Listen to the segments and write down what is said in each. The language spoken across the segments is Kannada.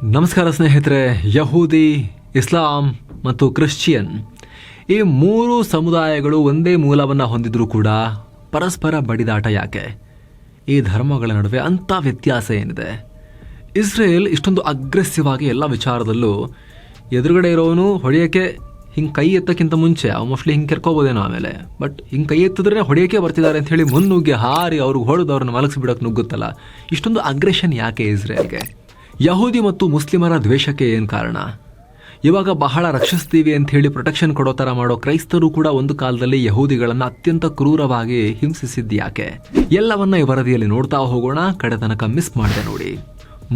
ನಮಸ್ಕಾರ ಸ್ನೇಹಿತರೆ. ಯಹೂದಿ, ಇಸ್ಲಾಂ ಮತ್ತು ಕ್ರಿಶ್ಚಿಯನ್ ಈ ಮೂರು ಸಮುದಾಯಗಳು ಒಂದೇ ಮೂಲವನ್ನು ಹೊಂದಿದ್ರೂ ಕೂಡ ಪರಸ್ಪರ ಬಡಿದಾಟ ಯಾಕೆ? ಈ ಧರ್ಮಗಳ ನಡುವೆ ಅಂಥ ವ್ಯತ್ಯಾಸ ಏನಿದೆ? ಇಸ್ರೇಲ್ ಇಷ್ಟೊಂದು ಅಗ್ರೆಸಿವ್ ಆಗಿ ಎಲ್ಲ ವಿಚಾರದಲ್ಲೂ ಎದುರುಗಡೆ ಇರೋನು ಹೊಡೆಯೋಕ್ಕೆ ಹಿಂಗೆ ಕೈ ಎತ್ತಕ್ಕಿಂತ ಮುಂಚೆ ಮೋಸ್ಟ್ಲಿ ಹಿಂಗೆ ಕೆರ್ಕೋಬೋದೇನೋ, ಆಮೇಲೆ ಬಟ್ ಹಿಂಗೆ ಕೈ ಎತ್ತಿದ್ರೆ ಹೊಡೆಯೋಕ್ಕೆ ಬರ್ತಿದ್ದಾರೆ ಅಂತ ಹೇಳಿ ಮುನ್ನುಗ್ಗಿ ಹಾರಿ ಅವ್ರಿಗೆ ಹೊಡೆದು ಅವ್ರನ್ನ ಮಲಗಿಸ್ಬಿಡೋಕೆ ನುಗ್ಗುತ್ತಲ್ಲ. ಇಷ್ಟೊಂದು ಅಗ್ರೆಷನ್ ಯಾಕೆ ಇಸ್ರೇಲ್ಗೆ? ಯಹೂದಿ ಮತ್ತು ಮುಸ್ಲಿಮರ ದ್ವೇಷಕ್ಕೆ ಏನು ಕಾರಣ? ಇವಾಗ ಬಹಳ ರಕ್ಷಿಸ್ತೀವಿ ಅಂತ ಹೇಳಿ ಪ್ರೊಟೆಕ್ಷನ್ ಕೊಡೋ ಥರ ಮಾಡೋ ಕ್ರೈಸ್ತರು ಕೂಡ ಒಂದು ಕಾಲದಲ್ಲಿ ಯಹೂದಿಗಳನ್ನು ಅತ್ಯಂತ ಕ್ರೂರವಾಗಿ ಹಿಂಸಿಸಿದ್ದು ಯಾಕೆ? ಎಲ್ಲವನ್ನ ಈ ವರದಿಯಲ್ಲಿ ನೋಡ್ತಾ ಹೋಗೋಣ. ಕಡೆ ತನಕ ಮಿಸ್ ಮಾಡಿದೆ ನೋಡಿ.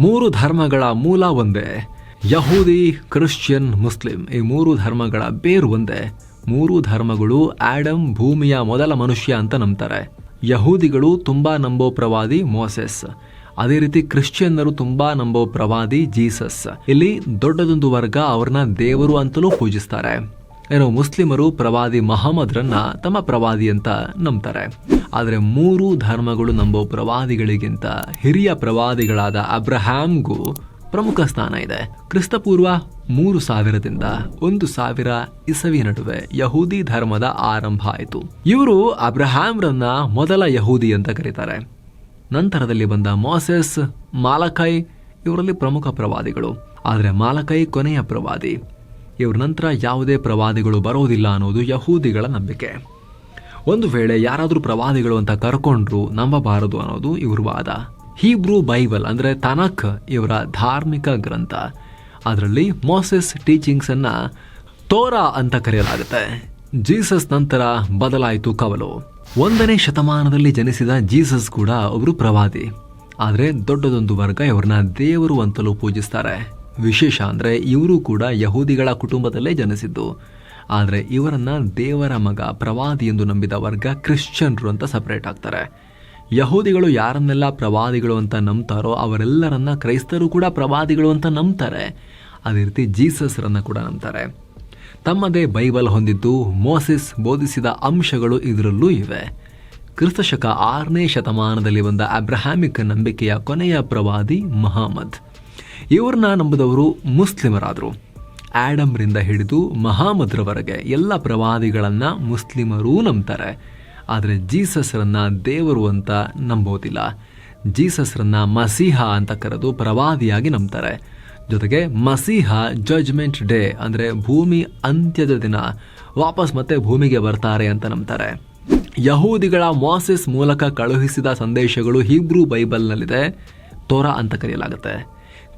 ಮೂರು ಧರ್ಮಗಳ ಮೂಲ ಒಂದೇ. ಯಹೂದಿ, ಕ್ರಿಶ್ಚಿಯನ್, ಮುಸ್ಲಿಂ ಈ ಮೂರು ಧರ್ಮಗಳ ಬೇರು ಒಂದೇ. ಮೂರು ಧರ್ಮಗಳು ಆಡಮ್ ಭೂಮಿಯ ಮೊದಲ ಮನುಷ್ಯ ಅಂತ ನಂಬ್ತಾರೆ. ಯಹೂದಿಗಳು ತುಂಬಾ ನಂಬೋ ಪ್ರವಾದಿ ಮೋಸೆಸ್. ಅದೇ ರೀತಿ ಕ್ರಿಶ್ಚಿಯನ್ನರು ತುಂಬಾ ನಂಬೋ ಪ್ರವಾದಿ ಜೀಸಸ್. ಇಲ್ಲಿ ದೊಡ್ಡದೊಂದು ವರ್ಗ ಅವ್ರನ್ನ ದೇವರು ಅಂತಲೂ ಪೂಜಿಸ್ತಾರೆ. ಏನೋ ಮುಸ್ಲಿಮರು ಪ್ರವಾದಿ ಮಹಮ್ಮದ್ರನ್ನ ತಮ್ಮ ಪ್ರವಾದಿ ಅಂತ ನಂಬ್ತಾರೆ. ಆದರೆ ಮೂರು ಧರ್ಮಗಳು ನಂಬೋ ಪ್ರವಾದಿಗಳಿಗಿಂತ ಹಿರಿಯ ಪ್ರವಾದಿಗಳಾದ ಅಬ್ರಹಾಂಗೂ ಪ್ರಮುಖ ಸ್ಥಾನ ಇದೆ. ಕ್ರಿಸ್ತಪೂರ್ವ 3000ದಿಂದ 1000 ಇಸವಿ ನಡುವೆ ಯಹೂದಿ ಧರ್ಮದ ಆರಂಭ ಆಯಿತು. ಇವರು ಅಬ್ರಹಾಂರನ್ನ ಮೊದಲ ಯಹೂದಿ ಅಂತ ಕರೀತಾರೆ. ನಂತರದಲ್ಲಿ ಬಂದ ಮೋಸೆಸ್, ಮಾಲಕೈ ಇವರಲ್ಲಿ ಪ್ರಮುಖ ಪ್ರವಾದಿಗಳು. ಆದರೆ ಮಾಲಕೈ ಕೊನೆಯ ಪ್ರವಾದಿ. ಇವ್ರ ನಂತರ ಯಾವುದೇ ಪ್ರವಾದಿಗಳು ಬರೋದಿಲ್ಲ ಅನ್ನೋದು ಯಹೂದಿಗಳ ನಂಬಿಕೆ. ಒಂದು ವೇಳೆ ಯಾರಾದರೂ ಪ್ರವಾದಿಗಳು ಅಂತ ಕರ್ಕೊಂಡ್ರು ನಂಬಬಾರದು ಅನ್ನೋದು ಇವ್ರ ವಾದ. ಹೀಬ್ರೂ ಬೈಬಲ್ ಅಂದರೆ ತನಕ್ ಇವರ ಧಾರ್ಮಿಕ ಗ್ರಂಥ. ಅದರಲ್ಲಿ ಮೋಸೆಸ್ ಟೀಚಿಂಗ್ಸ್ ಅನ್ನ ತೋರಾ ಅಂತ ಕರೆಯಲಾಗುತ್ತೆ. ಜೀಸಸ್ ನಂತರ ಬದಲಾಯಿತು ಕವಲು. 1ನೇ ಶತಮಾನದಲ್ಲಿ ಜನಿಸಿದ ಜೀಸಸ್ ಕೂಡ ಒಬ್ರು ಪ್ರವಾದಿ. ಆದರೆ ದೊಡ್ಡದೊಂದು ವರ್ಗ ಇವ್ರನ್ನ ದೇವರು ಅಂತಲೂ ಪೂಜಿಸ್ತಾರೆ. ವಿಶೇಷ ಅಂದರೆ ಇವರು ಕೂಡ ಯಹೂದಿಗಳ ಕುಟುಂಬದಲ್ಲೇ ಜನಿಸಿದ್ದು. ಆದರೆ ಇವರನ್ನ ದೇವರ ಮಗ ಪ್ರವಾದಿ ಎಂದು ನಂಬಿದ ವರ್ಗ ಕ್ರಿಶ್ಚಿಯನ್ರು ಅಂತ ಸಪರೇಟ್ ಆಗ್ತಾರೆ. ಯಹೂದಿಗಳು ಯಾರನ್ನೆಲ್ಲ ಪ್ರವಾದಿಗಳು ಅಂತ ನಂಬ್ತಾರೋ ಅವರೆಲ್ಲರನ್ನ ಕ್ರೈಸ್ತರು ಕೂಡ ಪ್ರವಾದಿಗಳು ಅಂತ ನಂಬ್ತಾರೆ. ಅದೇ ರೀತಿ ಜೀಸಸ್ರನ್ನ ಕೂಡ ನಂಬ್ತಾರೆ. ತಮ್ಮದೇ ಬೈಬಲ್ ಹೊಂದಿದ್ದು ಮೋಸೆಸ್ ಬೋಧಿಸಿದ ಅಂಶಗಳು ಇದರಲ್ಲೂ ಇವೆ. ಕ್ರಿಸ್ತಶಕ 6ನೇ ಶತಮಾನದಲ್ಲಿ ಬಂದ ಅಬ್ರಹಾಮಿಕ್ ನಂಬಿಕೆಯ ಕೊನೆಯ ಪ್ರವಾದಿ ಮಹಮ್ಮದ್. ಇವ್ರನ್ನ ನಂಬಿದವರು ಮುಸ್ಲಿಮರಾದರು. ಆಡಮ್ರಿಂದ ಹಿಡಿದು ಮಹಮ್ಮದ್ರವರೆಗೆ ಎಲ್ಲ ಪ್ರವಾದಿಗಳನ್ನ ಮುಸ್ಲಿಮರೂ ನಂಬ್ತಾರೆ. ಆದರೆ ಜೀಸಸ್ರನ್ನ ದೇವರು ಅಂತ ನಂಬೋದಿಲ್ಲ. ಜೀಸಸ್ರನ್ನ ಮಸೀಹ ಅಂತ ಕರೆದು ಪ್ರವಾದಿಯಾಗಿ ನಂಬ್ತಾರೆ. ಜೊತೆಗೆ ಮಸೀಹ ಜಡ್ಜ್ಮೆಂಟ್ ಡೇ ಅಂದರೆ ಭೂಮಿ ಅಂತ್ಯದ ದಿನ ವಾಪಸ್ ಮತ್ತೆ ಭೂಮಿಗೆ ಬರ್ತಾರೆ ಅಂತ ನಂಬ್ತಾರೆ. ಯಹೂದಿಗಳ ಮೋಸೆಸ್ ಮೂಲಕ ಕಳುಹಿಸಿದ ಸಂದೇಶಗಳು ಹೀಬ್ರೂ ಬೈಬಲ್ನಲ್ಲಿದೆ, ತೋರಾ ಅಂತ ಕರೆಯಲಾಗುತ್ತೆ.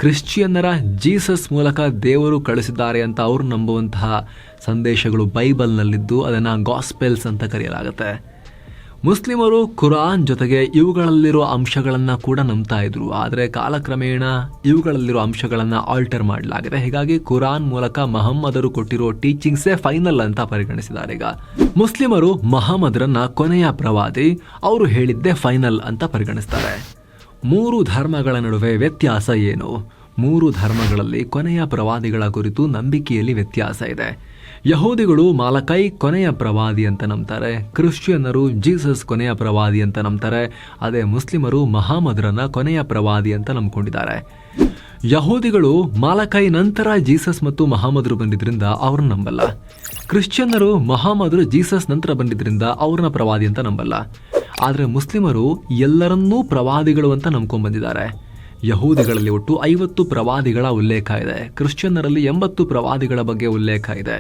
ಕ್ರಿಶ್ಚಿಯನ್ನರ ಜೀಸಸ್ ಮೂಲಕ ದೇವರು ಕಳಿಸಿದ್ದಾರೆ ಅಂತ ಅವರು ನಂಬುವಂತಹ ಸಂದೇಶಗಳು ಬೈಬಲ್ನಲ್ಲಿದ್ದು ಅದನ್ನು ಗಾಸ್ಪೆಲ್ಸ್ ಅಂತ ಕರೆಯಲಾಗುತ್ತೆ. ಮುಸ್ಲಿಮರು ಕುರಾನ್ ಜೊತೆಗೆ ಇವುಗಳಲ್ಲಿರೋ ಅಂಶಗಳನ್ನು ಕೂಡ ನಂಬ್ತಾ ಇದ್ರು. ಆದರೆ ಕಾಲಕ್ರಮೇಣ ಇವುಗಳಲ್ಲಿರೋ ಅಂಶಗಳನ್ನು ಆಲ್ಟರ್ ಮಾಡಲಾಗಿದೆ. ಹೀಗಾಗಿ ಕುರಾನ್ ಮೂಲಕ ಮಹಮ್ಮದರು ಕೊಟ್ಟಿರೋ ಟೀಚಿಂಗ್ಸೇ ಫೈನಲ್ ಅಂತ ಪರಿಗಣಿಸಿದ್ದಾರೆ. ಈಗ ಮುಸ್ಲಿಮರು ಮಹಮ್ಮದ್ರನ್ನ ಕೊನೆಯ ಪ್ರವಾದಿ, ಅವರು ಹೇಳಿದ್ದೇ ಫೈನಲ್ ಅಂತ ಪರಿಗಣಿಸ್ತಾರೆ. ಮೂರು ಧರ್ಮಗಳ ನಡುವೆ ವ್ಯತ್ಯಾಸ ಏನು? ಮೂರು ಧರ್ಮಗಳಲ್ಲಿ ಕೊನೆಯ ಪ್ರವಾದಿಗಳ ಕುರಿತು ನಂಬಿಕೆಯಲ್ಲಿ ವ್ಯತ್ಯಾಸ ಇದೆ. ಯಹೂದಿಗಳು ಮಾಲಕೈ ಕೊನೆಯ ಪ್ರವಾದಿ ಅಂತ ನಂಬ್ತಾರೆ. ಕ್ರಿಶ್ಚಿಯನ್ನರು ಜೀಸಸ್ ಕೊನೆಯ ಪ್ರವಾದಿ ಅಂತ ನಂಬ್ತಾರೆ. ಅದೇ ಮುಸ್ಲಿಮರು ಮಹಮ್ಮದ್ರನ್ನ ಕೊನೆಯ ಪ್ರವಾದಿ ಅಂತ ನಂಬ್ಕೊಂಡಿದ್ದಾರೆ. ಯಹೂದಿಗಳು ಮಾಲಕೈ ನಂತರ ಜೀಸಸ್ ಮತ್ತು ಮಹಮ್ಮದ್ರು ಬಂದಿದ್ರಿಂದ ಅವ್ರನ್ನ ನಂಬಲ್ಲ. ಕ್ರಿಶ್ಚಿಯನ್ನರು ಮಹಮ್ಮದ್ರು ಜೀಸಸ್ ನಂತರ ಬಂದಿದ್ರಿಂದ ಅವ್ರನ್ನ ಪ್ರವಾದಿ ಅಂತ ನಂಬಲ್ಲ. ಆದರೆ ಮುಸ್ಲಿಮರು ಎಲ್ಲರನ್ನೂ ಪ್ರವಾದಿಗಳು ಅಂತ ನಂಬ್ಕೊಂಡ್ ಬಂದಿದ್ದಾರೆ. ಯಹೂದಿಗಳಲ್ಲಿ ಒಟ್ಟು 50 ಪ್ರವಾದಿಗಳ ಉಲ್ಲೇಖ ಇದೆ. ಕ್ರಿಶ್ಚಿಯನ್ನರಲ್ಲಿ 80 ಪ್ರವಾದಿಗಳ ಬಗ್ಗೆ ಉಲ್ಲೇಖ ಇದೆ.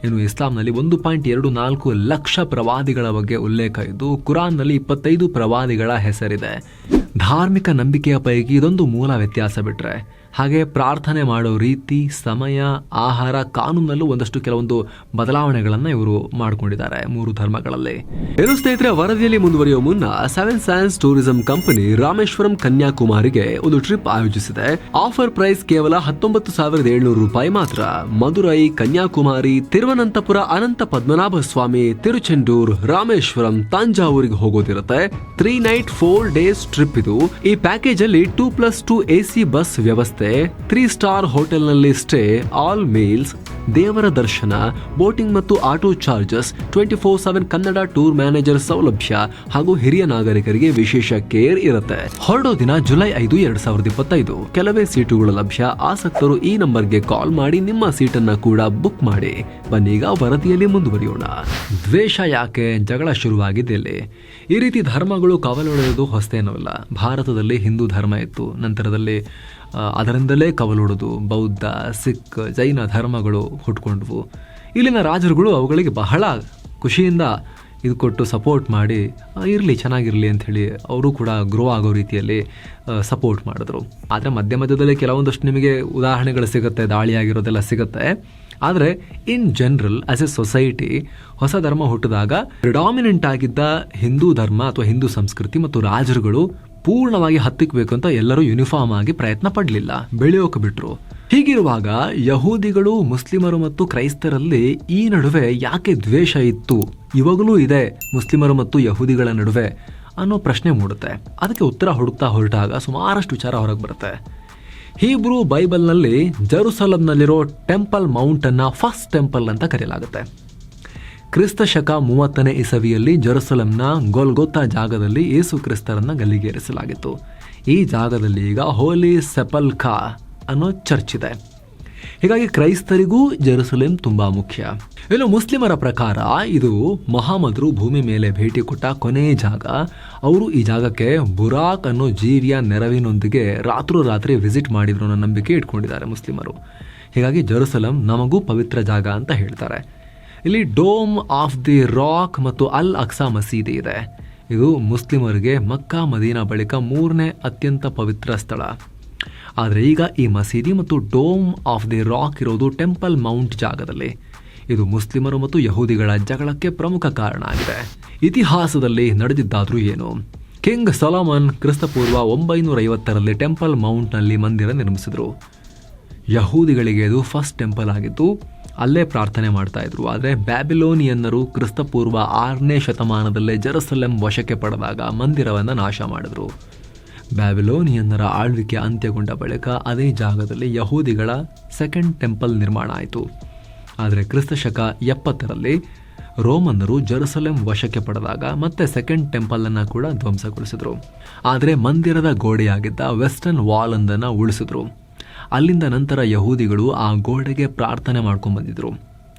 ಇನ್ನು ಇಸ್ಲಾಂನಲ್ಲಿ 1.24 ಲಕ್ಷ ಪ್ರವಾದಿಗಳ ಬಗ್ಗೆ ಉಲ್ಲೇಖ ಇದ್ದು ಕುರಾನ್ನಲ್ಲಿ 25 ಪ್ರವಾದಿಗಳ ಹೆಸರಿದೆ. ಧಾರ್ಮಿಕ ನಂಬಿಕೆಯ ಪೈಕಿ ಇದೊಂದು ಮೂಲ ವ್ಯತ್ಯಾಸ ಬಿಟ್ರೆ ಹಾಗೆ ಪ್ರಾರ್ಥನೆ ಮಾಡೋ ರೀತಿ, ಸಮಯ, ಆಹಾರ, ಕಾನೂನಲ್ಲೂ ಒಂದಷ್ಟು ಕೆಲವೊಂದು ಬದಲಾವಣೆಗಳನ್ನು ಇವರು ಮಾಡಿಕೊಂಡಿದ್ದಾರೆ ಮೂರು ಧರ್ಮಗಳಲ್ಲಿ. ಏನು ಸ್ನೇಹಿತರೆ, ವರದಿಯಲ್ಲಿ ಮುಂದುವರಿಯುವ ಮುನ್ನ 7 ಸೈನ್ಸ್ ಟೂರಿಸಂ ಕಂಪನಿ ರಾಮೇಶ್ವರಂ ಕನ್ಯಾಕುಮಾರಿಗೆ ಒಂದು ಟ್ರಿಪ್ ಆಯೋಜಿಸಿದೆ. ಆಫರ್ ಪ್ರೈಸ್ ಕೇವಲ 19,700 ರೂಪಾಯಿ ಮಾತ್ರ. ಮದುರೈ, ಕನ್ಯಾಕುಮಾರಿ, ತಿರುವನಂತಪುರ, ಅನಂತ ಪದ್ಮನಾಭ ಸ್ವಾಮಿ, ತಿರುಚೆಂಡೂರ್, ರಾಮೇಶ್ವರಂ, ತಂಜಾವೂರಿಗೆ ಹೋಗೋದಿರುತ್ತೆ. 3 ನೈಟ್ 4 ಡೇಸ್ ಟ್ರಿಪ್ ಇದು. ಈ ಪ್ಯಾಕೇಜ್ ಅಲ್ಲಿ 2+2 AC ಬಸ್ ವ್ಯವಸ್ಥೆ, ಮತ್ತೆ 3 ಸ್ಟಾರ್ ಹೋಟೆಲ್ನಲ್ಲಿ ಸ್ಟೇ, ಆಲ್ ಮೀಲ್ಸ್, ದೇವರ ದರ್ಶನ, ಬೋಟಿಂಗ್ ಮತ್ತು auto charges, 24/7 Kannada tour manager ಸೌಲಭ್ಯ ಹಾಗೂ ಹಿರಿಯ ನಾಗರಿಕರಿಗೆ ವಿಶೇಷ ಕೇರ್ ಇರುತ್ತೆ. ಹೊರಡೋ ದಿನ ಜುಲೈ 5, 2025. ಕೆಲವೇ ಸೀಟುಗಳು ಲಭ್ಯ. ಆಸಕ್ತರು ಈ ನಂಬರ್ಗೆ ಕಾಲ್ ಮಾಡಿ ನಿಮ್ಮ ಸೀಟನ್ನ ಕೂಡ ಬುಕ್ ಮಾಡಿ. ಬನ್ನೀಗ ವರದಿಯಲ್ಲಿ ಮುಂದುವರಿಯೋಣ. ದ್ವೇಷ ಯಾಕೆ? ಜಗಳ ಶುರುವಾಗಿದ್ದೆಲ್ಲಿ? ಈ ರೀತಿ ಧರ್ಮಗಳು ಕವಲೊಡೆಯೋದು ಹೊಸತೇನಲ್ಲ. ಭಾರತದಲ್ಲಿ ಹಿಂದೂ ಧರ್ಮ ಇತ್ತು, ನಂತರದಲ್ಲಿ ಅದರಿಂದಲೇ ಕವಲೊಡೆದು ಬೌದ್ಧ, ಸಿಖ್, ಜೈನ ಧರ್ಮಗಳು ಹುಟ್ಕೊಂಡ್ವು. ಇಲ್ಲಿನ ರಾಜರುಗಳು ಅವುಗಳಿಗೆ ಬಹಳ ಖುಷಿಯಿಂದ ಇದು ಕೊಟ್ಟು ಸಪೋರ್ಟ್ ಮಾಡಿ, ಇರಲಿ ಚೆನ್ನಾಗಿರಲಿ ಅಂಥೇಳಿ ಅವರು ಕೂಡ ಗ್ರೋ ಆಗೋ ರೀತಿಯಲ್ಲಿ ಸಪೋರ್ಟ್ ಮಾಡಿದ್ರು. ಆದರೆ ಮಧ್ಯದಲ್ಲಿ ಕೆಲವೊಂದಷ್ಟು ನಿಮಗೆ ಉದಾಹರಣೆಗಳು ಸಿಗುತ್ತೆ, ದಾಳಿಯಾಗಿರೋದೆಲ್ಲ ಸಿಗುತ್ತೆ. ಆದರೆ in general as A society ಹೊಸ ಧರ್ಮ ಹುಟ್ಟಿದಾಗ ಪ್ರಿಡಾಮಿನೆಂಟ್ ಆಗಿದ್ದ ಹಿಂದೂ ಧರ್ಮ ಅಥವಾ ಹಿಂದೂ ಸಂಸ್ಕೃತಿ ಮತ್ತು ರಾಜರುಗಳು ಪೂರ್ಣವಾಗಿ ಹತ್ತಿಕ್ಬೇಕು ಅಂತ ಎಲ್ಲರೂ ಯೂನಿಫಾರ್ಮ್ ಆಗಿ ಪ್ರಯತ್ನ ಪಡಲಿಲ್ಲ, ಬೆಳೆಯೋಕೆ ಬಿಟ್ರು. ಹೀಗಿರುವಾಗ ಯಹೂದಿಗಳು, ಮುಸ್ಲಿಮರು ಮತ್ತು ಕ್ರೈಸ್ತರಲ್ಲಿ ಈ ನಡುವೆ ಯಾಕೆ ದ್ವೇಷ ಇತ್ತು, ಇವಾಗಲೂ ಇದೆ ಮುಸ್ಲಿಮರು ಮತ್ತು ಯಹೂದಿಗಳ ನಡುವೆ ಅನ್ನೋ ಪ್ರಶ್ನೆ ಮೂಡುತ್ತೆ. ಅದಕ್ಕೆ ಉತ್ತರ ಹುಡುಕ್ತಾ ಹೊರಟಾಗ ಸುಮಾರಷ್ಟು ವಿಚಾರ ಹೊರಗೆ ಬರುತ್ತೆ. ಹೀಬ್ರೂ ಬೈಬಲ್ನಲ್ಲಿ ಜೆರುಸಲಂನಲ್ಲಿರೋ ಟೆಂಪಲ್ ಮೌಂಟ್ ಅನ್ನ ಫಸ್ಟ್ ಟೆಂಪಲ್ ಅಂತ ಕರೆಯಲಾಗುತ್ತೆ. ಕ್ರಿಸ್ತ ಶಕ 30ನೇ ಇಸವಿಯಲ್ಲಿ ಜೆರುಸಲಂನ ಗೋಲ್ಗೊತಾ ಜಾಗದಲ್ಲಿ ಯೇಸು ಕ್ರಿಸ್ತರನ್ನ ಗಲ್ಲಿಗೇರಿಸಲಾಗಿತ್ತು. ಈ ಜಾಗದಲ್ಲಿ ಈಗ ಹೋಲಿ ಸೆಪಲ್ಖಾ ಅನ್ನೋ ಚರ್ಚ್ ಇದೆ. ಹೀಗಾಗಿ ಕ್ರೈಸ್ತರಿಗೂ ಜೆರುಸಲೇಂ ತುಂಬಾ ಮುಖ್ಯ. ಇನ್ನು ಮುಸ್ಲಿಮರ ಪ್ರಕಾರ ಇದು ಮಹಮ್ಮದ್ರು ಭೂಮಿ ಮೇಲೆ ಭೇಟಿ ಕೊಟ್ಟ ಕೊನೆಯ ಜಾಗ. ಅವರು ಈ ಜಾಗಕ್ಕೆ ಬುರಾಕ್ ಅನ್ನೋ ಜೀವಿಯ ನೆರವಿನೊಂದಿಗೆ ರಾತ್ರೋರಾತ್ರಿ ವಿಸಿಟ್ ಮಾಡಿದ್ರು ಅನ್ನೋ ನಂಬಿಕೆ ಇಟ್ಕೊಂಡಿದ್ದಾರೆ ಮುಸ್ಲಿಮರು. ಹೀಗಾಗಿ ಜೆರುಸಲೇಂ ನಮಗೂ ಪವಿತ್ರ ಜಾಗ ಅಂತ ಹೇಳ್ತಾರೆ. ಇಲ್ಲಿ ಡೋಮ್ ಆಫ್ ದಿ ರಾಕ್ ಮತ್ತು ಅಲ್ ಅಕ್ಸಾ ಮಸೀದಿ ಇದೆ. ಇದು ಮುಸ್ಲಿಮರಿಗೆ ಮಕ್ಕಾ ಮದೀನಾ ಬಳಿಕ 3ನೇ ಅತ್ಯಂತ ಪವಿತ್ರ ಸ್ಥಳ. ಆದರೆ ಈಗ ಈ ಮಸೀದಿ ಮತ್ತು ಡೋಮ್ ಆಫ್ ದಿ ರಾಕ್ ಇರೋದು ಟೆಂಪಲ್ ಮೌಂಟ್ ಜಾಗದಲ್ಲಿ. ಇದು ಮುಸ್ಲಿಮರು ಮತ್ತು ಯಹೂದಿಗಳ ಜಗಳಕ್ಕೆ ಪ್ರಮುಖ ಕಾರಣ ಆಗಿದೆ. ಇತಿಹಾಸದಲ್ಲಿ ನಡೆದಿದ್ದಾದ್ರೂ ಏನು? ಕಿಂಗ್ ಸೊಲೊಮನ್ ಕ್ರಿಸ್ತಪೂರ್ವ 950ರಲ್ಲಿ ಟೆಂಪಲ್ ಮೌಂಟ್ನಲ್ಲಿ ಮಂದಿರ ನಿರ್ಮಿಸಿದ್ರು. ಯಹೂದಿಗಳಿಗೆ ಇದು ಫಸ್ಟ್ ಟೆಂಪಲ್ ಆಗಿತ್ತು, ಅಲ್ಲೇ ಪ್ರಾರ್ಥನೆ ಮಾಡ್ತಾ ಇದ್ರು. ಆದರೆ ಬ್ಯಾಬಿಲೋನಿಯನ್ನರು ಕ್ರಿಸ್ತಪೂರ್ವ 6ನೇ ಶತಮಾನದಲ್ಲೇ ಜೆರುಸಲೇಂ ವಶಕ್ಕೆ ಪಡೆದಾಗ ಮಂದಿರವನ್ನು ನಾಶ ಮಾಡಿದ್ರು. ಬ್ಯಾಬಿಲೋನಿಯನ್ನರ ಆಳ್ವಿಕೆ ಅಂತ್ಯಗೊಂಡ ಬಳಿಕ ಅದೇ ಜಾಗದಲ್ಲಿ ಯಹೂದಿಗಳ ಸೆಕೆಂಡ್ ಟೆಂಪಲ್ ನಿರ್ಮಾಣ ಆಯಿತು. ಆದರೆ ಕ್ರಿಸ್ತ ಶಕ 70ರಲ್ಲಿ ರೋಮನ್ನರು ಜೆರುಸಲೇಂ ವಶಕ್ಕೆ ಪಡೆದಾಗ ಮತ್ತೆ ಸೆಕೆಂಡ್ ಟೆಂಪಲ್ ಅನ್ನು ಕೂಡ ಧ್ವಂಸಗೊಳಿಸಿದ್ರು. ಆದರೆ ಮಂದಿರದ ಗೋಡೆಯಾಗಿದ್ದ ವೆಸ್ಟರ್ನ್ ವಾಲ್ ಒಂದನ್ನು ಉಳಿಸಿದ್ರು. ಅಲ್ಲಿಂದ ನಂತರ ಯಹೂದಿಗಳು ಆ ಗೋಡೆಗೆ ಪ್ರಾರ್ಥನೆ ಮಾಡ್ಕೊಂಡು ಬಂದಿದ್ರು.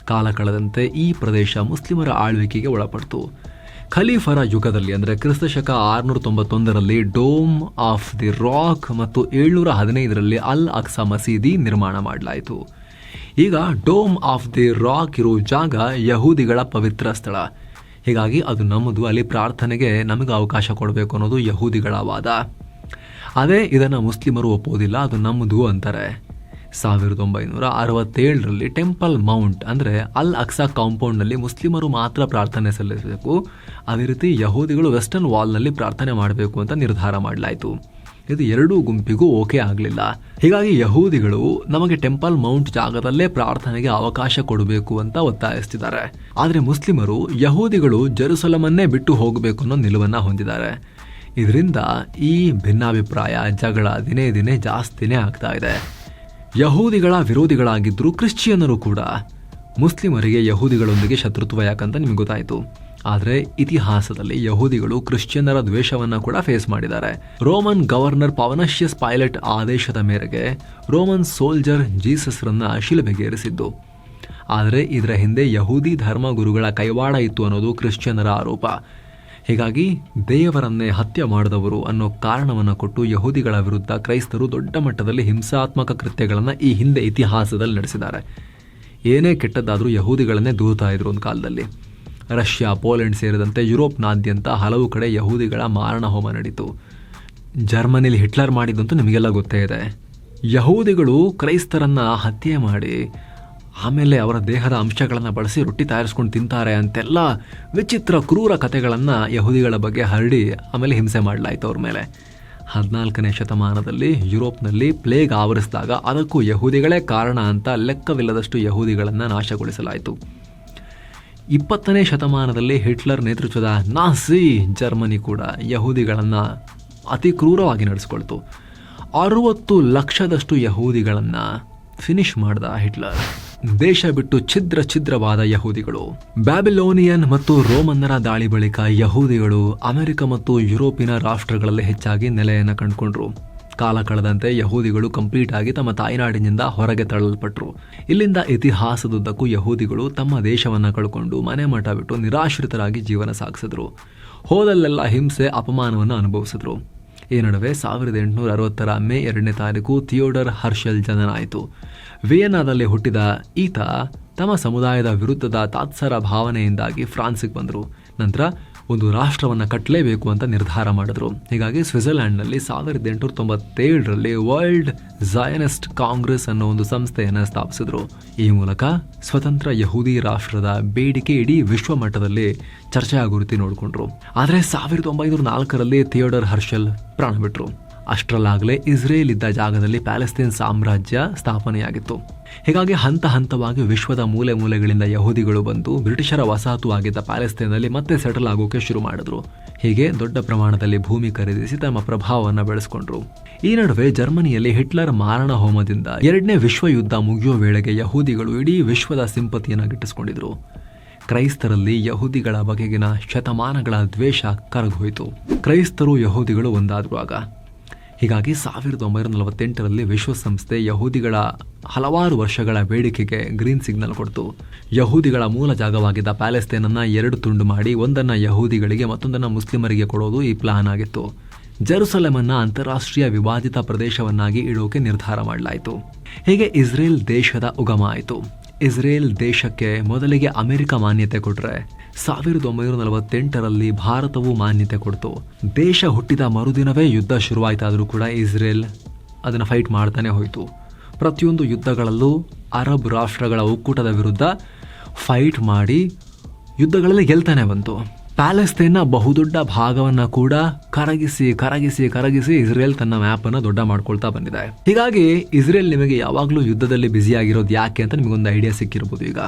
ಕಾಲ ಕಳೆದಂತೆ ಈ ಪ್ರದೇಶ ಮುಸ್ಲಿಮರ ಆಳ್ವಿಕೆಗೆ ಒಳಪಡ್ತು. ಖಲೀಫರ ಯುಗದಲ್ಲಿ ಅಂದರೆ ಕ್ರಿಸ್ತ ಶಕ 691ರಲ್ಲಿ ಡೋಮ್ ಆಫ್ ದಿ ರಾಕ್ ಮತ್ತು 715ರಲ್ಲಿ ಅಲ್ ಅಕ್ಸಾ ಮಸೀದಿ ನಿರ್ಮಾಣ ಮಾಡಲಾಯಿತು. ಈಗ ಡೋಮ್ ಆಫ್ ದಿ ರಾಕ್ ಇರೋ ಜಾಗ ಯಹೂದಿಗಳ ಪವಿತ್ರ ಸ್ಥಳ. ಹೀಗಾಗಿ ಅದು ನಮ್ಮದು, ಅಲ್ಲಿ ಪ್ರಾರ್ಥನೆಗೆ ನಮಗೆ ಅವಕಾಶ ಕೊಡಬೇಕು ಅನ್ನೋದು ಯಹೂದಿಗಳ ವಾದ. ಅದೇ ಇದನ್ನು ಮುಸ್ಲಿಮರು ಒಪ್ಪೋದಿಲ್ಲ, ಅದು ನಮ್ಮದು ಅಂತಾರೆ. 1967ರಲ್ಲಿ ಟೆಂಪಲ್ ಮೌಂಟ್ ಅಂದರೆ ಅಲ್ ಅಕ್ಸಾ ಕಾಂಪೌಂಡ್ನಲ್ಲಿ ಮುಸ್ಲಿಮರು ಮಾತ್ರ ಪ್ರಾರ್ಥನೆ ಸಲ್ಲಿಸಬೇಕು, ಅದೇ ರೀತಿ ಯಹೂದಿಗಳು ವೆಸ್ಟರ್ನ್ ವಾಲ್ನಲ್ಲಿ ಪ್ರಾರ್ಥನೆ ಮಾಡಬೇಕು ಅಂತ ನಿರ್ಧಾರ ಮಾಡಲಾಯಿತು. ಇದು ಎರಡೂ ಗುಂಪಿಗೂ ಓಕೆ ಆಗಲಿಲ್ಲ. ಹೀಗಾಗಿ ಯಹೂದಿಗಳು ನಮಗೆ ಟೆಂಪಲ್ ಮೌಂಟ್ ಜಾಗದಲ್ಲೇ ಪ್ರಾರ್ಥನೆಗೆ ಅವಕಾಶ ಕೊಡಬೇಕು ಅಂತ ಒತ್ತಾಯಿಸ್ತಿದ್ದಾರೆ. ಆದರೆ ಮುಸ್ಲಿಮರು ಯಹೂದಿಗಳು ಜೆರುಸಲಮನ್ನೇ ಬಿಟ್ಟು ಹೋಗಬೇಕು ಅನ್ನೋ ನಿಲುವನ್ನು ಹೊಂದಿದ್ದಾರೆ. ಇದರಿಂದ ಈ ಭಿನ್ನಾಭಿಪ್ರಾಯ, ಜಗಳ ದಿನೇ ದಿನೇ ಜಾಸ್ತಿನೇ ಆಗ್ತಾ ಇದೆ. ಯಹೂದಿಗಳ ವಿರೋಧಿಗಳಾಗಿದ್ದರೂ ಕ್ರಿಶ್ಚಿಯನ್ನರು ಕೂಡ ಮುಸ್ಲಿಮರಿಗೆ ಯಹೂದಿಗಳೊಂದಿಗೆ ಶತ್ರುತ್ವ ಯಾಕಂತ ನಿಮಗೆ ಗೊತ್ತಾಯಿತು. ಆದರೆ ಇತಿಹಾಸದಲ್ಲಿ ಯಹೂದಿಗಳು ಕ್ರಿಶ್ಚಿಯನ್ನರ ದ್ವೇಷವನ್ನು ಕೂಡ ಫೇಸ್ ಮಾಡಿದ್ದಾರೆ. ರೋಮನ್ ಗವರ್ನರ್ ಪವನಷಿಯಸ್ ಪೈಲಟ್ ಆದೇಶದ ಮೇರೆಗೆ ರೋಮನ್ ಸೋಲ್ಜರ್ ಜೀಸಸ್ರನ್ನ ಶಿಲುಬೆಗೇರಿಸಿದ್ದು. ಆದರೆ ಇದರ ಹಿಂದೆ ಯಹೂದಿ ಧರ್ಮಗುರುಗಳ ಕೈವಾಡ ಇತ್ತು ಅನ್ನೋದು ಕ್ರಿಶ್ಚಿಯನ್ನರ ಆರೋಪ. ಹೀಗಾಗಿ ದೇವರನ್ನೇ ಹತ್ಯೆ ಮಾಡಿದವರು ಅನ್ನೋ ಕಾರಣವನ್ನು ಕೊಟ್ಟು ಯಹೂದಿಗಳ ವಿರುದ್ಧ ಕ್ರೈಸ್ತರು ದೊಡ್ಡ ಮಟ್ಟದಲ್ಲಿ ಹಿಂಸಾತ್ಮಕ ಕೃತ್ಯಗಳನ್ನು ಈ ಹಿಂದೆ ಇತಿಹಾಸದಲ್ಲಿ ನಡೆಸಿದ್ದಾರೆ. ಏನೇ ಕೆಟ್ಟದ್ದಾದರೂ ಯಹೂದಿಗಳನ್ನೇ ದೂರ್ತಾ ಇದ್ರು ಒಂದು ಕಾಲದಲ್ಲಿ. ರಷ್ಯಾ, ಪೋಲೆಂಡ್ ಸೇರಿದಂತೆ ಯುರೋಪ್ನಾದ್ಯಂತ ಹಲವು ಕಡೆ ಯಹೂದಿಗಳ ಮಾರಣ ಹೋಮ ನಡೀತು. ಜರ್ಮನಿಲಿ ಹಿಟ್ಲರ್ ಮಾಡಿದ್ದಂತೂ ನಿಮಗೆಲ್ಲ ಗೊತ್ತೇ ಇದೆ. ಯಹೂದಿಗಳು ಕ್ರೈಸ್ತರನ್ನ ಹತ್ಯೆ ಮಾಡಿ ಆಮೇಲೆ ಅವರ ದೇಹದ ಅಂಶಗಳನ್ನು ಬಳಸಿ ರೊಟ್ಟಿ ತಯಾರಿಸ್ಕೊಂಡು ತಿಂತಾರೆ ಅಂತೆಲ್ಲ ವಿಚಿತ್ರ ಕ್ರೂರ ಕಥೆಗಳನ್ನು ಯಹೂದಿಗಳ ಬಗ್ಗೆ ಹರಡಿ ಆಮೇಲೆ ಹಿಂಸೆ ಮಾಡಲಾಯಿತು ಅವ್ರ ಮೇಲೆ. 14ನೇ ಶತಮಾನದಲ್ಲಿ ಯುರೋಪ್ನಲ್ಲಿ ಪ್ಲೇಗ್ ಆವರಿಸಿದಾಗ ಅದಕ್ಕೂ ಯಹೂದಿಗಳೇ ಕಾರಣ ಅಂತ ಲೆಕ್ಕವಿಲ್ಲದಷ್ಟು ಯಹೂದಿಗಳನ್ನು ನಾಶಗೊಳಿಸಲಾಯಿತು. 20ನೇ ಶತಮಾನದಲ್ಲಿ ಹಿಟ್ಲರ್ ನೇತೃತ್ವದ ನಾಸಿ ಜರ್ಮನಿ ಕೂಡ ಯಹೂದಿಗಳನ್ನು ಅತಿ ಕ್ರೂರವಾಗಿ ನಡೆಸ್ಕೊಳ್ತು. 60 ಲಕ್ಷದಷ್ಟು ಯಹೂದಿಗಳನ್ನ ಫಿನಿಶ್ ಮಾಡ್ದ ಹಿಟ್ಲರ್. ದೇಶ ಬಿಟ್ಟು ಛಿದ್ರವಾದ ಯಹೂದಿಗಳು. ಬ್ಯಾಬಿಲೋನಿಯನ್ ಮತ್ತು ರೋಮನ್ನರ ದಾಳಿ ಬಳಿಕ ಯಹೂದಿಗಳು ಅಮೆರಿಕ ಮತ್ತು ಯುರೋಪಿನ ರಾಷ್ಟ್ರಗಳಲ್ಲಿ ಹೆಚ್ಚಾಗಿ ನೆಲೆಯನ್ನು ಕಂಡುಕೊಂಡ್ರು. ಕಾಲ ಕಳೆದಂತೆ ಯಹೂದಿಗಳು ಕಂಪ್ಲೀಟ್ ಆಗಿ ತಮ್ಮ ತಾಯ್ನಾಡಿನಿಂದ ಹೊರಗೆ ತಳ್ಳಲ್ಪಟ್ರು. ಇಲ್ಲಿಂದ ಇತಿಹಾಸದುದ್ದಕ್ಕೂ ಯಹೂದಿಗಳು ತಮ್ಮ ದೇಶವನ್ನ ಕಳ್ಕೊಂಡು ಮನೆ ಮಠ ಬಿಟ್ಟು ನಿರಾಶ್ರಿತರಾಗಿ ಜೀವನ ಸಾಗಿಸಿದ್ರು. ಹೋದಲ್ಲೆಲ್ಲ ಹಿಂಸೆ ಅಪಮಾನವನ್ನು ಅನುಭವಿಸಿದ್ರು. ಈ ನಡುವೆ 1860 ಮೇ 2ನೇ ತಾರೀಕು ಥಿಯೋಡರ್ ಹರ್ಷೆಲ್ ಜನನಾಯಿತು. ವಿಯೆನ್ನಾದಲ್ಲಿ ಹುಟ್ಟಿದ ಈತ ತಮ್ಮ ಸಮುದಾಯದ ವಿರುದ್ಧದ ತಾತ್ಸರ ಭಾವನೆಯಿಂದಾಗಿ ಫ್ರಾನ್ಸಿಗೆ ಬಂದರು. ನಂತರ ಒಂದು ರಾಷ್ಟ್ರವನ್ನು ಕಟ್ಟಲೇಬೇಕು ಅಂತ ನಿರ್ಧಾರ ಮಾಡಿದ್ರು. ಹೀಗಾಗಿ ಸ್ವಿಟ್ಜರ್ಲ್ಯಾಂಡ್ನಲ್ಲಿ 1897ರಲ್ಲಿ ವರ್ಲ್ಡ್ ಝಾಯನಿಸ್ಟ್ ಕಾಂಗ್ರೆಸ್ ಅನ್ನೋ ಒಂದು ಸಂಸ್ಥೆಯನ್ನು ಸ್ಥಾಪಿಸಿದ್ರು. ಈ ಮೂಲಕ ಸ್ವತಂತ್ರ ಯಹೂದಿ ರಾಷ್ಟ್ರದ ಬೇಡಿಕೆ ಇಡೀ ವಿಶ್ವ ಮಟ್ಟದಲ್ಲಿ ಚರ್ಚೆಯ ಗುರುತಿ ನೋಡಿಕೊಂಡ್ರು. ಆದರೆ 1904ರಲ್ಲಿ ಥಿಯೋಡರ್ ಹರ್ಷೆಲ್ ಪ್ರಾಣ ಬಿಟ್ರು. ಅಷ್ಟರಲ್ಲಾಗಲೇ ಇಸ್ರೇಲ್ ಇದ್ದ ಜಾಗದಲ್ಲಿ ಪ್ಯಾಲೆಸ್ತೈನ್ ಸಾಮ್ರಾಜ್ಯ ಸ್ಥಾಪನೆಯಾಗಿತ್ತು. ಹೀಗಾಗಿ ಹಂತ ಹಂತವಾಗಿ ವಿಶ್ವದ ಮೂಲೆ ಮೂಲೆಗಳಿಂದ ಯಹೂದಿಗಳು ಬಂದು ಬ್ರಿಟಿಷರ ವಸಾಹತು ಆಗಿದ್ದ ಪ್ಯಾಲೆಸ್ತೈನಲ್ಲಿ ಮತ್ತೆ ಸೆಟಲ್ ಆಗೋಕೆ ಶುರು ಮಾಡಿದ್ರು. ಹೀಗೆ ದೊಡ್ಡ ಪ್ರಮಾಣದಲ್ಲಿ ಭೂಮಿ ಖರೀದಿಸಿ ತಮ್ಮ ಪ್ರಭಾವವನ್ನು ಬೆಳೆಸ್ಕೊಂಡ್ರು. ಈ ನಡುವೆ ಜರ್ಮನಿಯಲ್ಲಿ ಹಿಟ್ಲರ್ ಮಾರಣ ಹೋಮದಿಂದ 2ನೇ ವಿಶ್ವ ಯುದ್ಧ ಮುಗಿಯೋ ವೇಳೆಗೆ ಯಹೂದಿಗಳು ಇಡೀ ವಿಶ್ವದ ಸಿಂಪತಿಯನ್ನು ಗಿಟ್ಟಿಸಿಕೊಂಡಿದ್ರು. ಕ್ರೈಸ್ತರಲ್ಲಿ ಯಹೂದಿಗಳ ಬಗೆಗಿನ ಶತಮಾನಗಳ ದ್ವೇಷ ಕರಗೋಯಿತು. ಕ್ರೈಸ್ತರು ಯಹೂದಿಗಳು ಒಂದಾದ್ರು ಆಗ. ಹೀಗಾಗಿ 1948ರಲ್ಲಿ ವಿಶ್ವಸಂಸ್ಥೆ ಯಹೂದಿಗಳ ಹಲವಾರು ವರ್ಷಗಳ ಬೇಡಿಕೆಗೆ ಗ್ರೀನ್ ಸಿಗ್ನಲ್ ಕೊಡ್ತು. ಯಹೂದಿಗಳ ಮೂಲ ಜಾಗವಾಗಿದ್ದ ಪ್ಯಾಲೆಸ್ತೈನನ್ನು 2 ತುಂಡು ಮಾಡಿ ಒಂದನ್ನು ಯಹೂದಿಗಳಿಗೆ ಮತ್ತೊಂದನ್ನು ಮುಸ್ಲಿಮರಿಗೆ ಕೊಡೋದು ಈ ಪ್ಲಾನ್ ಆಗಿತ್ತು. ಜೆರುಸಲೆಮನ್ನು ಅಂತಾರಾಷ್ಟ್ರೀಯ ವಿವಾದಿತ ಪ್ರದೇಶವನ್ನಾಗಿ ಇಡೋಕೆ ನಿರ್ಧಾರ ಮಾಡಲಾಯಿತು. ಹೀಗೆ ಇಸ್ರೇಲ್ ದೇಶದ ಉಗಮ ಆಯಿತು. ಇಸ್ರೇಲ್ ದೇಶಕ್ಕೆ ಮೊದಲಿಗೆ ಅಮೆರಿಕ ಮಾನ್ಯತೆ ಕೊಟ್ಟರೆ 1948ರಲ್ಲಿ ಭಾರತವು ಮಾನ್ಯತೆ ಕೊಡ್ತು. ದೇಶ ಹುಟ್ಟಿದ ಮರುದಿನವೇ ಯುದ್ಧ ಶುರುವಾಯ್ತಾದರೂ ಕೂಡ ಇಸ್ರೇಲ್ ಅದನ್ನು ಫೈಟ್ ಮಾಡ್ತಾನೆ ಹೋಯಿತು. ಪ್ರತಿಯೊಂದು ಯುದ್ಧಗಳಲ್ಲೂ ಅರಬ್ ರಾಷ್ಟ್ರಗಳ ಒಕ್ಕೂಟದ ವಿರುದ್ಧ ಫೈಟ್ ಮಾಡಿ ಯುದ್ಧಗಳಲ್ಲಿ ಗೆಲ್ತಾನೆ ಬಂತು. ಪ್ಯಾಲೆಸ್ತೈನ್ನ ಬಹುದೊಡ್ಡ ಭಾಗವನ್ನು ಕೂಡ ಕರಗಿಸಿ ಇಸ್ರೇಲ್ ತನ್ನ ಮ್ಯಾಪನ್ನು ದೊಡ್ಡ ಮಾಡ್ಕೊಳ್ತಾ ಬಂದಿದೆ. ಹೀಗಾಗಿ ಇಸ್ರೇಲ್ ನಿಮಗೆ ಯಾವಾಗಲೂ ಯುದ್ಧದಲ್ಲಿ ಬ್ಯುಸಿಯಾಗಿರೋದು ಯಾಕೆ ಅಂತ ನಿಮಗೊಂದು ಐಡಿಯಾ ಸಿಕ್ಕಿರ್ಬೋದು. ಈಗ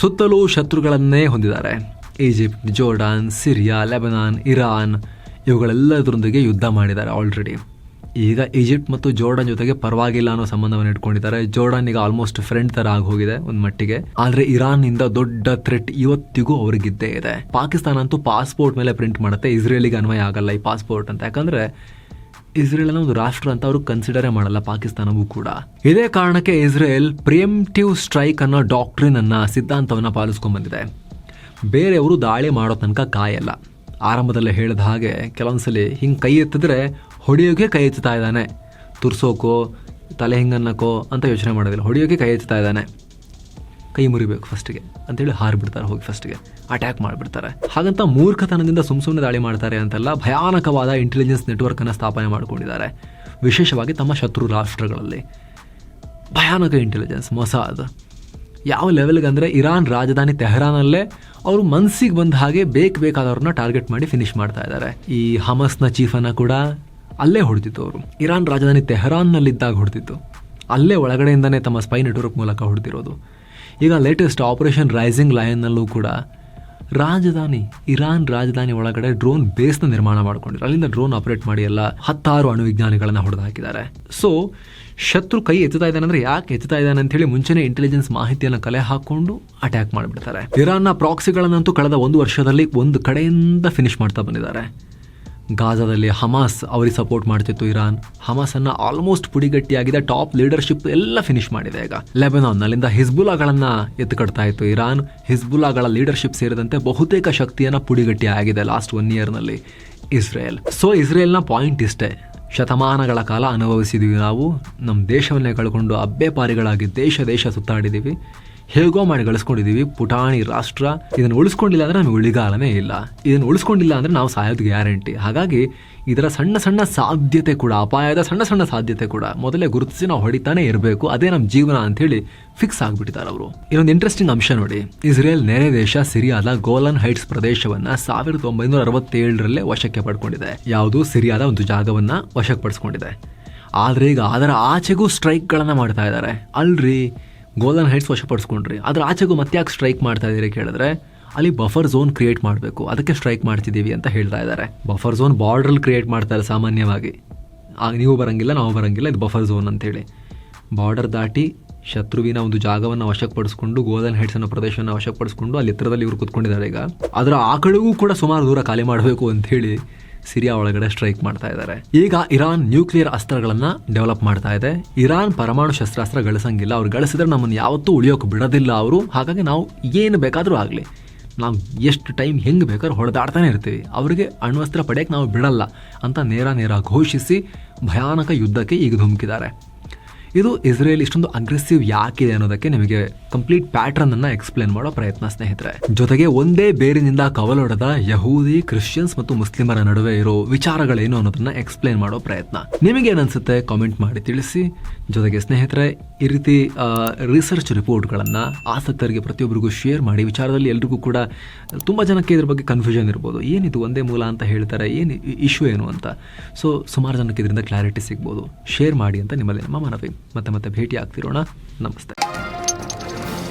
ಸುತ್ತಲೂ ಶತ್ರುಗಳನ್ನೇ ಹೊಂದಿದ್ದಾರೆ. Egypt, Jordan, Syria, Lebanon, Iran ಇವುಗಳೆಲ್ಲದರೊಂದಿಗೆ ಯುದ್ಧ ಮಾಡಿದ್ದಾರೆ ಆಲ್ರೆಡಿ. ಈಗ ಈಜಿಪ್ಟ್ ಮತ್ತು ಜೋರ್ಡಾನ್ ಜೊತೆಗೆ ಪರವಾಗಿಲ್ಲ ಅನ್ನೋ ಸಂಬಂಧವನ್ನು ಇಟ್ಕೊಂಡಿದ್ದಾರೆ. ಜೋರ್ಡಾನ್ ಈಗ ಆಲ್ಮೋಸ್ಟ್ ಫ್ರೆಂಡ್ ತರ ಆಗಿ ಹೋಗಿದೆ ಒಂದು ಮಟ್ಟಿಗೆ. ಆದ್ರೆ ಇರಾನ್ ನಿಂದ ದೊಡ್ಡ ಥ್ರೆಟ್ ಇವತ್ತಿಗೂ ಅವ್ರಿಗಿದ್ದೇ ಇದೆ. ಪಾಕಿಸ್ತಾನ ಅಂತೂ ಪಾಸ್ಪೋರ್ಟ್ ಮೇಲೆ ಪ್ರಿಂಟ್ ಮಾಡುತ್ತೆ, ಇಸ್ರೇಲಿಗೆ ಅನ್ವಯ ಆಗಲ್ಲ ಈ ಪಾಸ್ಪೋರ್ಟ್ ಅಂತ. ಯಾಕಂದ್ರೆ ಇಸ್ರೇಲ್ ಅನ್ನೋ ಒಂದು ರಾಷ್ಟ್ರ ಅಂತ ಅವರು ಕನ್ಸಿಡರೇ ಮಾಡಲ್ಲ, ಪಾಕಿಸ್ತಾನವೂ ಕೂಡ. ಇದೇ ಕಾರಣಕ್ಕೆ ಇಸ್ರೇಲ್ ಪ್ರಿಯಂಪ್ಟಿವ್ ಸ್ಟ್ರೈಕ್ ಅನ್ನೋ ಡಾಕ್ಟ್ರಿನ್ ಅನ್ನ ಸಿದ್ಧಾಂತವನ್ನ ಪಾಲಿಸ್ಕೊಂಡ್ ಬಂದಿದೆ. ಬೇರೆಯವರು ದಾಳಿ ಮಾಡೋ ತನಕ ಕಾಯಲ್ಲ. ಆರಂಭದಲ್ಲೇ ಹೇಳಿದ ಹಾಗೆ ಕೆಲವೊಂದ್ಸಲಿ ಹಿಂಗೆ ಕೈ ಎತ್ತಿದ್ರೆ ಹೊಡೆಯೋಕೆ ಕೈ ಎತ್ತುತ್ತಾ ಇದ್ದಾನೆ, ತುರ್ಸೋಕೋ ತಲೆ ಹಿಂಗನ್ನಕ್ಕೋ ಅಂತ ಯೋಚನೆ ಮಾಡೋದಿಲ್ಲ. ಹೊಡೆಯೋಕೆ ಕೈ ಎತ್ತುತ್ತಾ ಇದ್ದಾನೆ, ಕೈ ಮುರಿಬೇಕು ಫಸ್ಟಿಗೆ ಅಂತೇಳಿ ಹಾರಿಬಿಡ್ತಾರೆ, ಹೋಗಿ ಫಸ್ಟಿಗೆ ಅಟ್ಯಾಕ್ ಮಾಡಿಬಿಡ್ತಾರೆ. ಹಾಗಂತ ಮೂರ್ಖತನದಿಂದ ಸುಮ್ಮನೆ ದಾಳಿ ಮಾಡ್ತಾರೆ ಅಂತೆಲ್ಲ ಭಯಾನಕವಾದ ಇಂಟೆಲಿಜೆನ್ಸ್ ನೆಟ್ವರ್ಕನ್ನು ಸ್ಥಾಪನೆ ಮಾಡ್ಕೊಂಡಿದ್ದಾರೆ. ವಿಶೇಷವಾಗಿ ತಮ್ಮ ಶತ್ರು ರಾಷ್ಟ್ರಗಳಲ್ಲಿ ಭಯಾನಕ ಇಂಟೆಲಿಜೆನ್ಸ್ ಮೊಸಾದ್ ಯಾವ ಲೆವೆಲ್ಗೆ ಅಂದರೆ ಇರಾನ್ ರಾಜಧಾನಿ ತೆಹರಾನಲ್ಲೇ ಅವರು ಮನ್ಸಿಗೆ ಬಂದ ಹಾಗೆ ಬೇಕಾದವ್ರನ್ನ ಟಾರ್ಗೆಟ್ ಮಾಡಿ ಫಿನಿಶ್ ಮಾಡ್ತಾ ಇದ್ದಾರೆ. ಈ ಹಮಸ್ನ ಚೀಫನ್ನು ಕೂಡ ಅಲ್ಲೇ ಹೊಡೆದಿತ್ತು ಅವರು. ಇರಾನ್ ರಾಜಧಾನಿ ತೆಹರಾನ್ನಲ್ಲಿದ್ದಾಗ ಹೊಡೆದಿತ್ತು, ಅಲ್ಲೇ ಒಳಗಡೆಯಿಂದನೇ ತಮ್ಮ ಸ್ಪೈ ನೆಟ್ವರ್ಕ್ ಮೂಲಕ ಹೊಡೆದಿರೋದು. ಈಗ ಲೇಟೆಸ್ಟ್ ಆಪರೇಷನ್ ರೈಸಿಂಗ್ ಲಯನ್ನಲ್ಲೂ ಕೂಡ ಇರಾನ್ ರಾಜಧಾನಿ ಒಳಗಡೆ ಡ್ರೋನ್ ಬೇಸ್ನ ನಿರ್ಮಾಣ ಮಾಡ್ಕೊಂಡಿದ್ರು. ಅಲ್ಲಿಂದ ಡ್ರೋನ್ ಆಪರೇಟ್ ಮಾಡಿ ಎಲ್ಲ 10 ಅಣುವಿಜ್ಞಾನಿಗಳನ್ನ ಹೊಡೆದು ಹಾಕಿದ್ದಾರೆ. ಸೊ ಶತ್ರು ಕೈ ಎತ್ತುತ್ತಾ ಇದ್ದಾನೆ ಅಂದ್ರೆ ಯಾಕೆ ಎತ್ತುತ್ತಾ ಇದ್ದಾನೆ ಅಂತ ಹೇಳಿ ಮುಂಚೆನೇ ಇಂಟೆಲಿಜೆನ್ಸ್ ಮಾಹಿತಿಯನ್ನು ಕಲೆ ಹಾಕೊಂಡು ಅಟ್ಯಾಕ್ ಮಾಡಿಬಿಡ್ತಾರೆ. ಇರಾನ್ನ ಪ್ರಾಕ್ಸಿಗಳನ್ನಂತೂ ಕಳೆದ 1 ವರ್ಷದಲ್ಲಿ ಒಂದು ಕಡೆಯಿಂದ ಫಿನಿಶ್ ಮಾಡ್ತಾ ಬಂದಿದ್ದಾರೆ. ಗಾಜಾದಲ್ಲಿ ಹಮಾಸ್ ಅವರಿಗೆ ಸಪೋರ್ಟ್ ಮಾಡ್ತಿತ್ತು ಇರಾನ್. ಹಮಾಸ್ ಅನ್ನ ಆಲ್ಮೋಸ್ಟ್ ಪುಡಿಗಟ್ಟಿಯಾಗಿದೆ, ಟಾಪ್ ಲೀಡರ್ಶಿಪ್ ಎಲ್ಲ ಫಿನಿಶ್ ಮಾಡಿದೆ. ಈಗ ಲೆಬನಾನ್ ಅಲ್ಲಿಂದ ಹಿಜ್ಬುಲ್ಲಾಗಳನ್ನ ಎತ್ತುಕಡ್ತಾ ಇತ್ತು ಇರಾನ್. ಹಿಜ್ಬುಲ್ಲಾಗಳ ಲೀಡರ್ಶಿಪ್ ಸೇರಿದಂತೆ ಬಹುತೇಕ ಶಕ್ತಿಯನ್ನ ಪುಡಿಗಟ್ಟಿ ಆಗಿದೆ ಲಾಸ್ಟ್ 1 ಇಯರ್ನಲ್ಲಿ ಇಸ್ರೇಲ್. ಸೊ ಇಸ್ರೇಲ್ನ ಪಾಯಿಂಟ್ ಇಷ್ಟೇ, ಶತಮಾನಗಳ ಕಾಲ ಅನುಭವಿಸಿದೀವಿ ನಾವು, ನಮ್ಮ ದೇಶವನ್ನೇ ಕಳ್ಕೊಂಡು ಅಬ್ಬೆಪಾರಿಗಳಾಗಿ ದೇಶ ಸುತ್ತಾಡಿದ್ದೀವಿ, ಹೇಗೋ ಮಾಡಿ ಗಳಿಸ್ಕೊಂಡಿದ್ದೀವಿ. ಪುಟಾಣಿ ರಾಷ್ಟ್ರ. ಇದನ್ನು ಉಳಿಸ್ಕೊಂಡಿಲ್ಲ ಅಂದರೆ ನಮಗೆ ಉಳಿಗಾಲನೇ ಇಲ್ಲ. ಇದನ್ನು ಉಳಿಸ್ಕೊಂಡಿಲ್ಲ ಅಂದರೆ ನಾವು ಸಾಯೋದು ಗ್ಯಾರಂಟಿ. ಹಾಗಾಗಿ ಇದರ ಸಣ್ಣ ಸಾಧ್ಯತೆ ಕೂಡ, ಅಪಾಯದ ಸಣ್ಣ ಸಾಧ್ಯತೆ ಕೂಡ ಮೊದಲೇ ಗುರುತಿಸಿ ನಾವು ಹೊಡಿತಾನೆ ಇರಬೇಕು, ಅದೇ ನಮ್ಮ ಜೀವನ ಅಂಥೇಳಿ ಫಿಕ್ಸ್ ಆಗಿಬಿಟ್ಟಿದ್ದಾರೆ ಅವರು. ಇನ್ನೊಂದು ಇಂಟ್ರೆಸ್ಟಿಂಗ್ ಅಂಶ ನೋಡಿ, ಇಸ್ರೇಲ್ ನೆರೆ ದೇಶ ಸಿರಿಯಾದ ಗೋಲನ್ ಹೈಟ್ಸ್ ಪ್ರದೇಶವನ್ನ 1967ರಲ್ಲೇ ವಶಕ್ಕೆ ಪಡ್ಕೊಂಡಿದೆ. ಯಾವುದು ಸಿರಿಯಾದ ಒಂದು ಜಾಗವನ್ನ ವಶಕ್ಕೆ ಪಡಿಸ್ಕೊಂಡಿದೆ. ಆದರೆ ಈಗ ಅದರ ಆಚೆಗೂ ಸ್ಟ್ರೈಕ್ಗಳನ್ನು ಮಾಡ್ತಾ ಇದ್ದಾರೆ. ಅಲ್ರಿ, ಗೋಲ್ಡನ್ ಹೈಟ್ಸ್ ವಶಪಡಿಸ್ಕೊಂಡ್ರಿ, ಅದ್ರ ಆಚೆಗೂ ಮತ್ತೆ ಯಾಕೆ ಸ್ಟ್ರೈಕ್ ಮಾಡ್ತಾ ಇದ್ದೀರಿ ಕೇಳಿದ್ರೆ, ಅಲ್ಲಿ ಬಫರ್ ಝೋನ್ ಕ್ರಿಯೇಟ್ ಮಾಡಬೇಕು, ಅದಕ್ಕೆ ಸ್ಟ್ರೈಕ್ ಮಾಡ್ತಿದ್ದೀವಿ ಅಂತ ಹೇಳ್ತಾ ಇದ್ದಾರೆ. ಬಫರ್ ಝೋನ್ ಬಾರ್ಡ್ರಲ್ಲಿ ಕ್ರಿಯೇಟ್ ಮಾಡ್ತಾರೆ ಸಾಮಾನ್ಯವಾಗಿ, ನೀವು ಬರಂಗಿಲ್ಲ ನಾವು ಬರಂಗಿಲ್ಲ, ಇದು ಬಫರ್ ಝೋನ್ ಅಂತೇಳಿ. ಬಾರ್ಡರ್ ದಾಟಿ ಶತ್ರುವಿನ ಒಂದು ಜಾಗವನ್ನು ವಶಪಡಿಸಿಕೊಂಡು ಗೋಲ್ಡನ್ ಹೈಟ್ಸ್ ಅನ್ನೋ ಪ್ರದೇಶವನ್ನು ವಶಪಡಿಸಿಕೊಂಡು ಅಲ್ಲಿ ಎತ್ತರದಲ್ಲಿ ಇವರು ಕೂತ್ಕೊಂಡಿದ್ದಾರೆ. ಈಗ ಅದರ ಆ ಕಡೆಗೂ ಕೂಡ ಸುಮಾರು ದೂರ ಖಾಲಿ ಮಾಡಬೇಕು ಅಂತ ಹೇಳಿ ಸಿರಿಯಾ ಒಳಗಡೆ ಸ್ಟ್ರೈಕ್ ಮಾಡ್ತಾ ಇದ್ದಾರೆ. ಈಗ ಇರಾನ್ ನ್ಯೂಕ್ಲಿಯರ್ ಅಸ್ತ್ರಗಳನ್ನ ಡೆವಲಪ್ ಮಾಡ್ತಾ ಇದೆ. ಇರಾನ್ ಪರಮಾಣು ಶಸ್ತ್ರಾಸ್ತ್ರ ಗಳಿಸಂಗಿಲ್ಲ, ಅವ್ರು ಗಳಿಸಿದ್ರೆ ನಮ್ಮನ್ನು ಯಾವತ್ತೂ ಉಳಿಯೋಕೆ ಬಿಡೋದಿಲ್ಲ ಅವರು. ಹಾಗಾಗಿ ನಾವು ಏನು ಬೇಕಾದರೂ ಆಗಲಿ, ನಾವು ಎಷ್ಟು ಟೈಮ್ ಹೆಂಗೆ ಬೇಕಾದ್ರೂ ಹೊಡೆದಾಡ್ತಾನೆ ಇರ್ತೀವಿ, ಅವರಿಗೆ ಅಣ್ವಸ್ತ್ರ ಪಡೆಯಕ್ಕೆ ನಾವು ಬಿಡಲ್ಲ ಅಂತ ನೇರ ಘೋಷಿಸಿ ಭಯಾನಕ ಯುದ್ಧಕ್ಕೆ ಈಗ ಧುಮುಕಿದ್ದಾರೆ. ಇದು ಇಸ್ರೇಲ್ ಇಷ್ಟೊಂದು ಅಗ್ರೆಸಿವ್ ಯಾಕಿದೆ ಅನ್ನೋದಕ್ಕೆ ನಿಮಗೆ ಕಂಪ್ಲೀಟ್ ಪ್ಯಾಟ್ರನ್ ಅನ್ನ ಎಕ್ಸ್ಪ್ಲೇನ್ ಮಾಡೋ ಪ್ರಯತ್ನ ಸ್ನೇಹಿತರೆ. ಜೊತೆಗೆ ಒಂದೇ ಬೇರಿನಿಂದ ಕವಲೊಡೆದ ಯಹೂದಿ, ಕ್ರಿಶ್ಚಿಯನ್ಸ್ ಮತ್ತು ಮುಸ್ಲಿಮರ ನಡುವೆ ಇರೋ ವಿಚಾರಗಳೇನು ಅನ್ನೋದನ್ನ ಎಕ್ಸ್ಪ್ಲೇನ್ ಮಾಡೋ ಪ್ರಯತ್ನ. ನಿಮಗೇನನ್ಸುತ್ತೆ ಕಾಮೆಂಟ್ ಮಾಡಿ ತಿಳಿಸಿ. ಜೊತೆಗೆ ಸ್ನೇಹಿತರೆ, ಈ ರೀತಿ ರಿಸರ್ಚ್ ರಿಪೋರ್ಟ್ಗಳನ್ನು ಆಸಕ್ತರಿಗೆ ಪ್ರತಿಯೊಬ್ಬರಿಗೂ ಶೇರ್ ಮಾಡಿ. ವಿಚಾರದಲ್ಲಿ ಎಲ್ರಿಗೂ ಕೂಡ ತುಂಬ ಜನಕ್ಕೆ ಇದ್ರ ಬಗ್ಗೆ ಕನ್ಫ್ಯೂಷನ್ ಇರ್ಬೋದು, ಏನಿದು ಒಂದೇ ಮೂಲ ಅಂತ ಹೇಳ್ತಾರೆ, ಏನು ಇಶ್ಯೂ ಏನು ಅಂತ. ಸೊ ಸುಮಾರು ಜನಕ್ಕೆ ಇದರಿಂದ ಕ್ಲಾರಿಟಿ ಸಿಗ್ಬೋದು. ಶೇರ್ ಮಾಡಿ ಅಂತ ನಿಮ್ಮಲ್ಲಿ ನಮ್ಮ ಮನವಿ. ಮತ್ತೆ ಭೇಟಿ ಆಗ್ತಿರೋಣ. ನಮಸ್ತೆ.